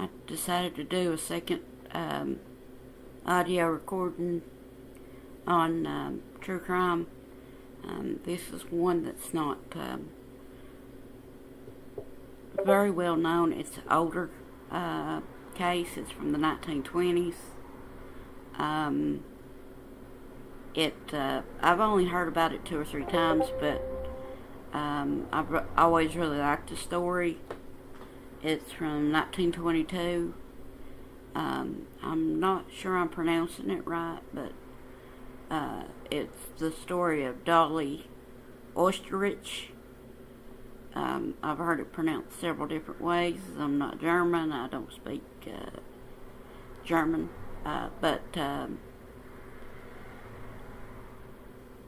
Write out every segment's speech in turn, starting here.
I decided to do a second audio recording on true crime. This is one that's not very well known. It's an older case. It's from the 1920s. I've only heard about it 2 or 3 times, but I've always really liked the story. It's from 1922. I'm not sure I'm pronouncing it right, but it's the story of Dolly Oesterich. I've heard it pronounced several different ways. I'm not German. I don't speak German. But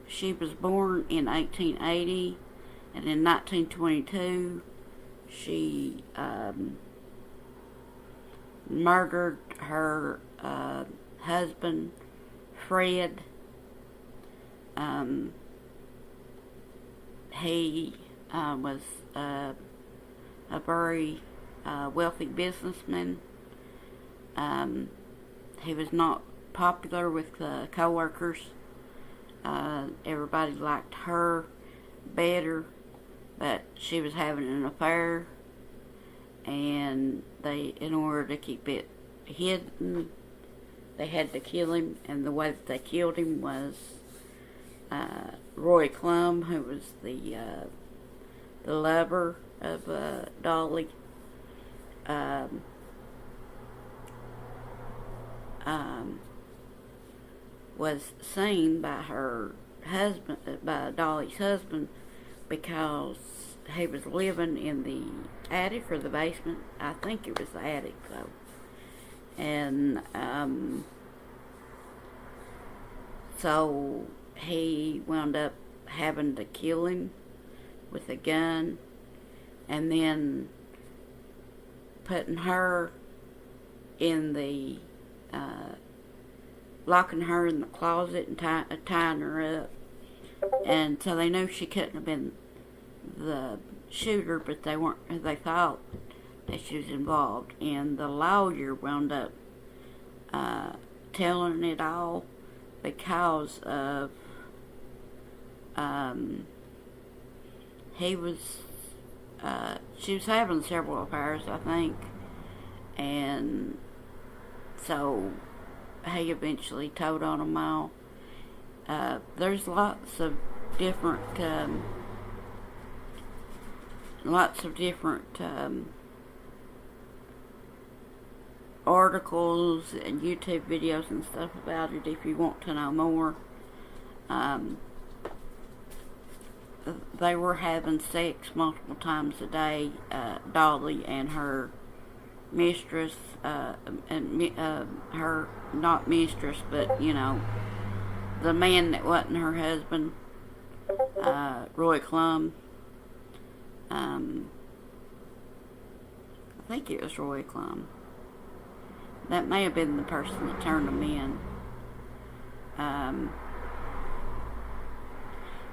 she was born in 1880, and in 1922 she murdered her husband, Fred. He was a very wealthy businessman. He was not popular with co-workers. Everybody liked her better, but she was having an affair, and in order to keep it hidden, they had to kill him. And the way that they killed him was Roy Clum, who was the lover of Dolly, was seen by her husband, by Dolly's husband, because he was living in the attic or the basement. I think it was the attic, though. And so he wound up having to kill him with a gun, and then putting her in the locking her in the closet and tying her up. And so they knew she couldn't have been the shooter, but they thought that she was involved. And the lawyer wound up telling it all because of she was having several affairs, I think, and so he eventually told on them all. There's lots of different articles and YouTube videos and stuff about it if you want to know more. They were having sex multiple times a day, Dolly and her mistress, her, not mistress, but, the man that wasn't her husband, Roy Clum. I think it was Roy Clum. That may have been the person that turned them in.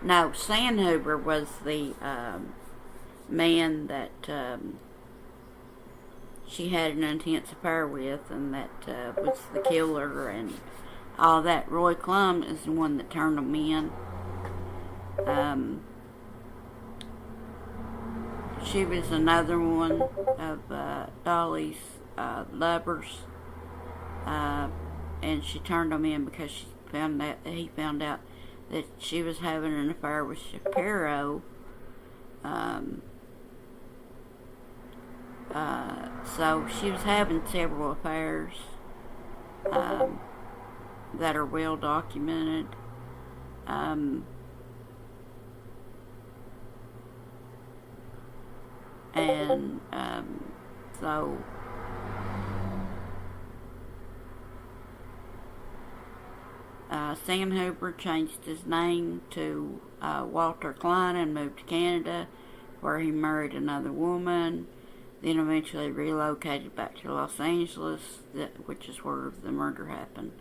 No, Sandhuber was the man that she had an intense affair with, and that was the killer and all that. Roy Clum is the one that turned them in. She was another one of Dolly's lovers, and she turned him in because he found out that she was having an affair with Shapiro. So she was having several affairs that are well documented. So Sandhuber changed his name to Walter Klein and moved to Canada, where he married another woman, then eventually relocated back to Los Angeles, which is where the murder happened,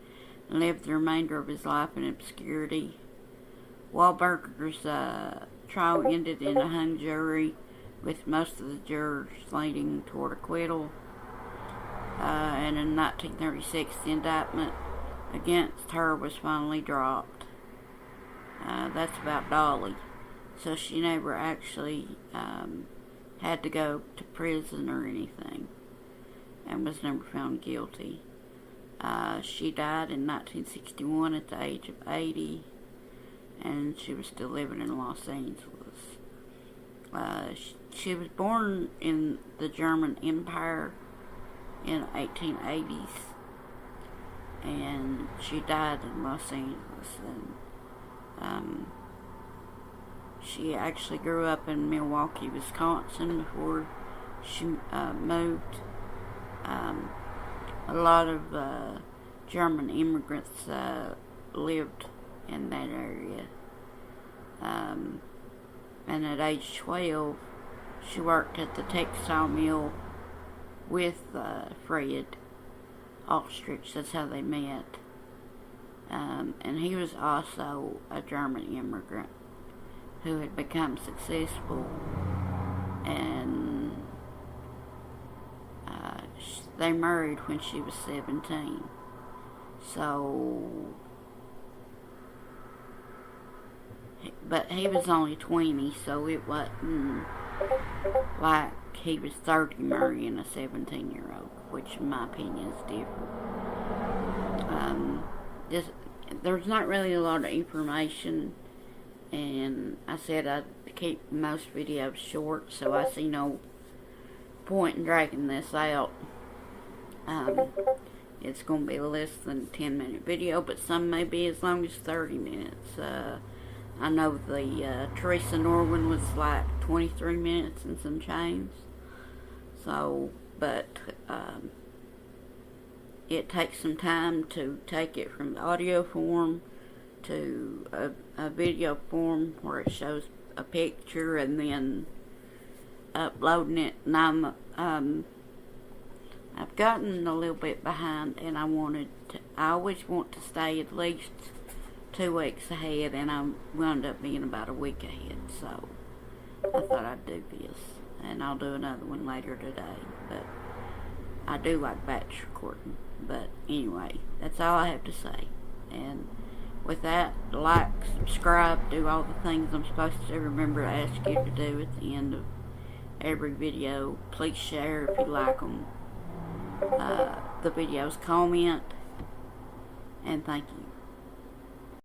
and lived the remainder of his life in obscurity. Wahlberger's trial ended in a hung jury, with most of the jurors leaning toward acquittal. and in 1936 the indictment against her was finally dropped. That's about Dolly. So she never actually had to go to prison or anything, and was never found guilty. She died in 1961 at the age of 80, and she was still living in Los Angeles. She was born in the German Empire in the 1880s, and she died in Los Angeles. And she actually grew up in Milwaukee, Wisconsin before she moved. A lot of German immigrants lived in that area. And at age 12, she worked at the textile mill with Fred Oesterich. That's how they met. And he was also a German immigrant who had become successful, and they married when she was 17. So, but he was only 20, so it wasn't like he was 30 marrying a 17-year-old, which in my opinion is different. There's not really a lot of information, and I said I'd keep most videos short, so I see no point in dragging this out. It's going to be less than a 10-minute video, but some may be as long as 30 minutes. I know the Teresa Norwin was like 23 minutes and some change. So, but it takes some time to take it from the audio form to a video form where it shows a picture, and then uploading it. And I've gotten a little bit behind, and I always want to stay at least 2 weeks ahead, and I wound up being about a week ahead. So I thought I'd do this, and I'll do another one later today. But I do like batch recording. But anyway, that's all I have to say. And with that, like, subscribe, do all the things I'm supposed to remember to ask you to do at the end of every video. Please share if you like them. The videos, comment, and thank you.